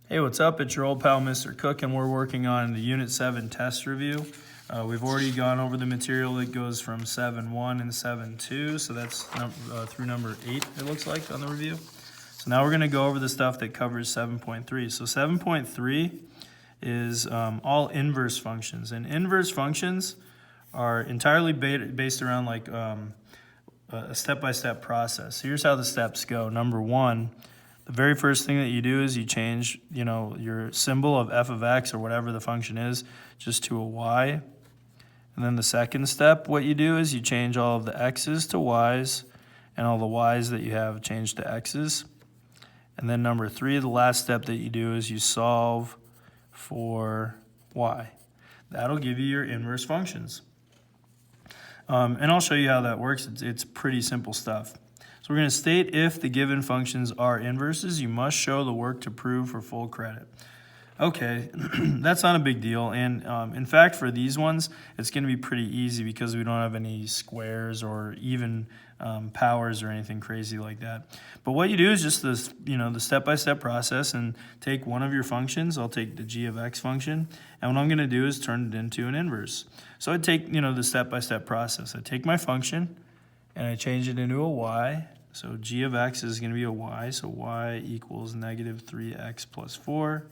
Hey, what's up? It's your old pal, Mr. Cook, and we're working on the Unit 7 test review. We've already gone over the material that goes from 7.1 and 7.2, so that's through number 8, it looks like, on the review. So now we're going to go over the stuff that covers 7.3. So 7.3 is all inverse functions, and inverse functions are entirely based around like a step-by-step process. Here's how the steps go. Number 1, the very first thing that you do is you change, your symbol of f of x or whatever the function is just to a y. And then the second step, what you do is you change all of the x's to y's and all the y's that you have changed to x's. And then number 3, the last step that you do is you solve for y. That'll give you your inverse functions. And I'll show you how that works. It's pretty simple stuff. So we're going to state if the given functions are inverses, you must show the work to prove for full credit. Okay, that's not a big deal. And in fact, for these ones, it's going to be pretty easy because we don't have any squares or even powers or anything crazy like that. But what you do is just this, the step-by-step process and take one of your functions. I'll take the g of x function, and what I'm going to do is turn it into an inverse. So I take, the step-by-step process. I take my function and I change it into a y. So g of x is going to be a y, so y equals negative 3x plus 4.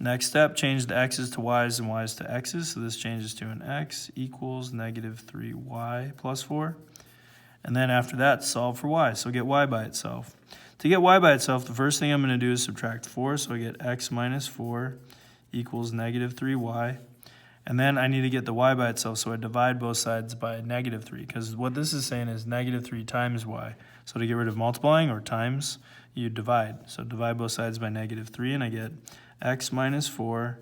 Next step, change the x's to y's and y's to x's, so this changes to an x equals negative 3y plus 4. And then after that, solve for y, so get y by itself. To get y by itself, the first thing I'm going to do is subtract 4, so I get x minus 4 equals negative 3y. And then I need to get the y by itself, so I divide both sides by negative 3, because what this is saying is negative 3 times y. So to get rid of multiplying or times, you divide. So divide both sides by negative 3, and I get x minus 4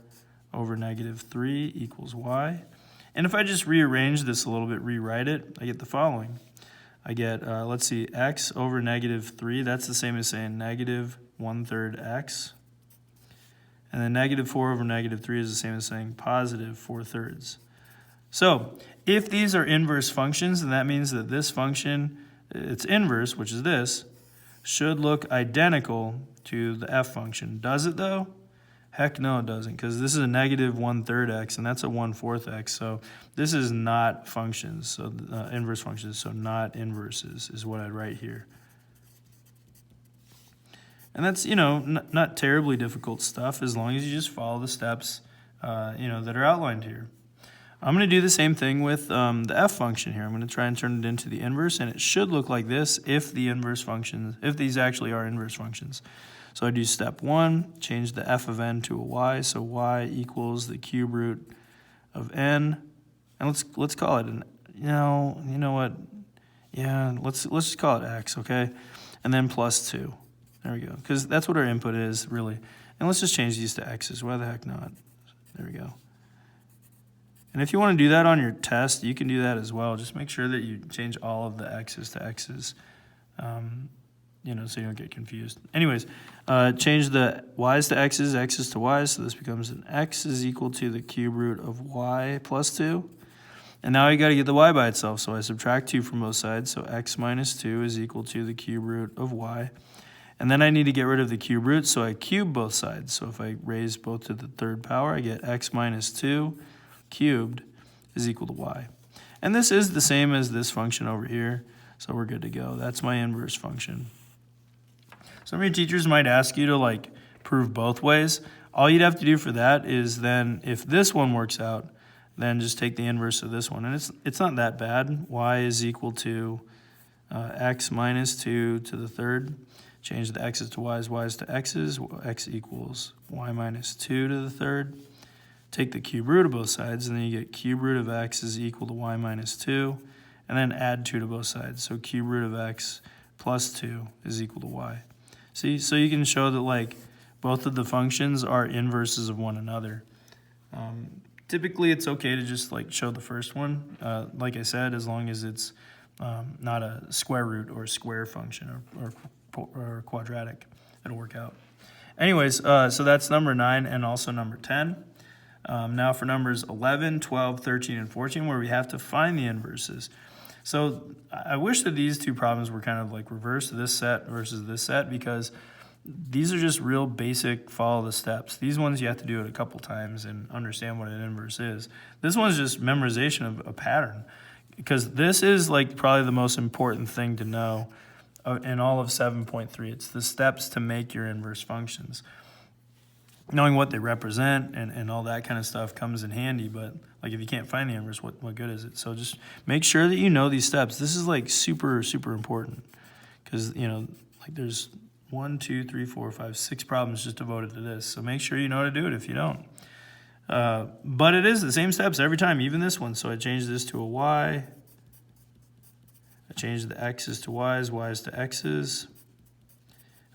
over negative 3 equals y. And if I just rearrange this a little bit, rewrite it, I get the following. I get, let's see, x over negative 3, that's the same as saying negative 1/3 x. And then negative 4 over negative 3 is the same as saying positive 4/3. So if these are inverse functions, then that means that this function, its inverse, which is this, should look identical to the f function. Does it though? Heck no, it doesn't, because this is a negative 1/3 x, and that's a 1/4 x. So this is not functions, so inverse functions, so not inverses is what I'd write here. And that's, not terribly difficult stuff as long as you just follow the steps, that are outlined here. I'm going to do the same thing with the f function here. I'm going to try and turn it into the inverse, and it should look like this if the inverse functions, if these actually are inverse functions. So I do step 1, change the f of n to a y, so y equals the cube root of n, and let's call it an, you know what? Yeah, let's just call it x, okay? And then plus 2. There we go, because that's what our input is, really. And let's just change these to x's. Why the heck not? There we go. And if you want to do that on your test, you can do that as well. Just make sure that you change all of the x's to x's, so you don't get confused. Anyways, change the y's to x's, x's to y's, so this becomes an x is equal to the cube root of y plus 2. And now you got to get the y by itself, so I subtract 2 from both sides, so x minus 2 is equal to the cube root of y. And then I need to get rid of the cube root, so I cube both sides. So if I raise both to the 3rd power, I get x minus 2 cubed is equal to y. And this is the same as this function over here, so we're good to go. That's my inverse function. Some of your teachers might ask you to prove both ways. All you'd have to do for that is then, if this one works out, then just take the inverse of this one. And it's not that bad. Y is equal to x minus 2 to the 3rd. Change the x's to y's, y's to x's. X equals y minus 2 to the 3rd. Take the cube root of both sides, and then you get cube root of x is equal to y minus 2. And then add 2 to both sides. So cube root of x plus 2 is equal to y. See, so you can show that both of the functions are inverses of one another. Typically, it's okay to just show the first one, like I said, as long as it's not a square root or a square function or quadratic. It'll work out. Anyways, so that's number 9 and also number 10. Now for numbers 11, 12, 13, and 14, where we have to find the inverses. So I wish that these two problems were kind of reversed, this set versus this set, because these are just real basic follow the steps. These ones you have to do it a couple times and understand what an inverse is. This one's just memorization of a pattern, because this is like probably the most important thing to know in all of 7.3. It's the steps to make your inverse functions. Knowing what they represent and all that kind of stuff comes in handy, but like if you can't find the inverse, what good is it? So just make sure that you know these steps. This is like super, super important, because, you know, like there's 1, 2, 3, 4, 5, 6 problems just devoted to this. So make sure you know how to do it if you don't. But it is the same steps every time, even this one. So I changed this to a y. I changed the x's to y's to x's.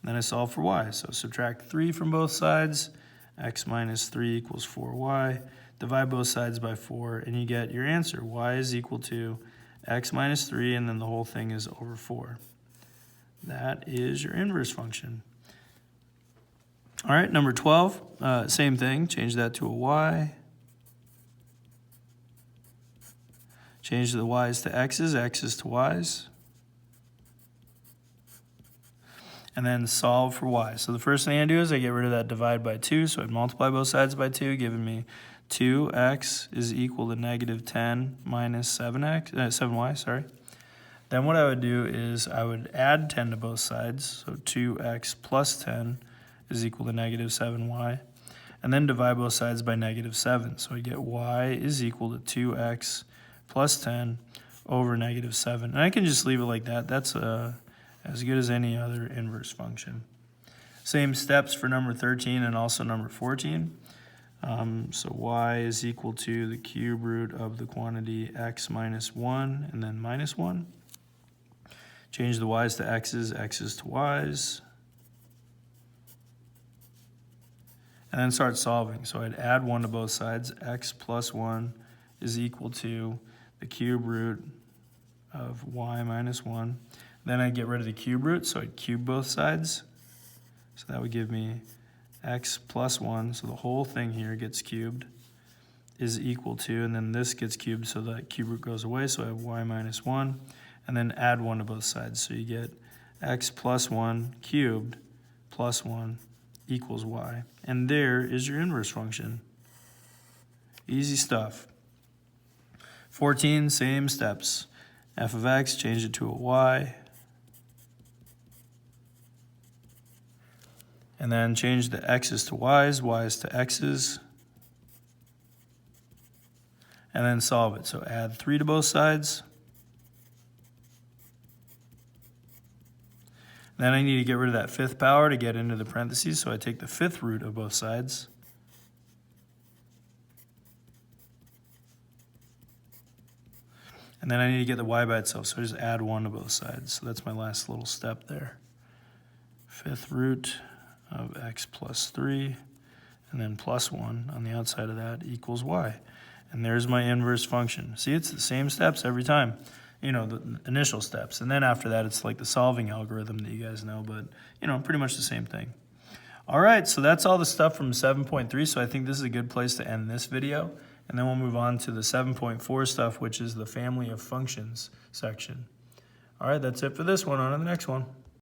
And then I solve for y. So subtract 3 from both sides. X minus 3 equals 4y. Divide both sides by 4, and you get your answer. Y is equal to x minus 3, and then the whole thing is over 4. That is your inverse function. All right, number 12, same thing. Change that to a y. Change the y's to x's to y's. And then solve for y. So the first thing I do is I get rid of that divide by 2. So I'd multiply both sides by 2, giving me 2x is equal to negative 10 minus 7y, sorry. Then what I would do is I would add 10 to both sides. So 2x plus 10 is equal to negative 7y. And then divide both sides by negative 7. So I get y is equal to 2x plus 10 over negative 7. And I can just leave it like that. That's as good as any other inverse function. Same steps for number 13 and also number 14. So y is equal to the cube root of the quantity x minus 1 and then minus 1. Change the y's to x's to y's. And then start solving. So I'd add 1 to both sides. X plus 1 is equal to the cube root of y minus 1. Then I'd get rid of the cube root, so I'd cube both sides. So that would give me x plus 1, so the whole thing here gets cubed, is equal to, and then this gets cubed, so that cube root goes away, so I have y minus 1, and then add 1 to both sides. So you get x plus 1 cubed plus 1 equals y. And there is your inverse function. Easy stuff. 14, same steps. F of x, change it to a y. And then change the x's to y's to x's. And then solve it. So add 3 to both sides. Then I need to get rid of that 5th power to get into the parentheses, so I take the 5th root of both sides. And then I need to get the y by itself, so I just add 1 to both sides. So that's my last little step there. 5th root of x plus 3, and then plus 1 on the outside of that equals y. And there's my inverse function. See, it's the same steps every time. You know, the initial steps. And then after that, it's like the solving algorithm that you guys know, but, you know, pretty much the same thing. All right, so that's all the stuff from 7.3, so I think this is a good place to end this video. And then we'll move on to the 7.4 stuff, which is the family of functions section. All right, that's it for this one. On to the next one.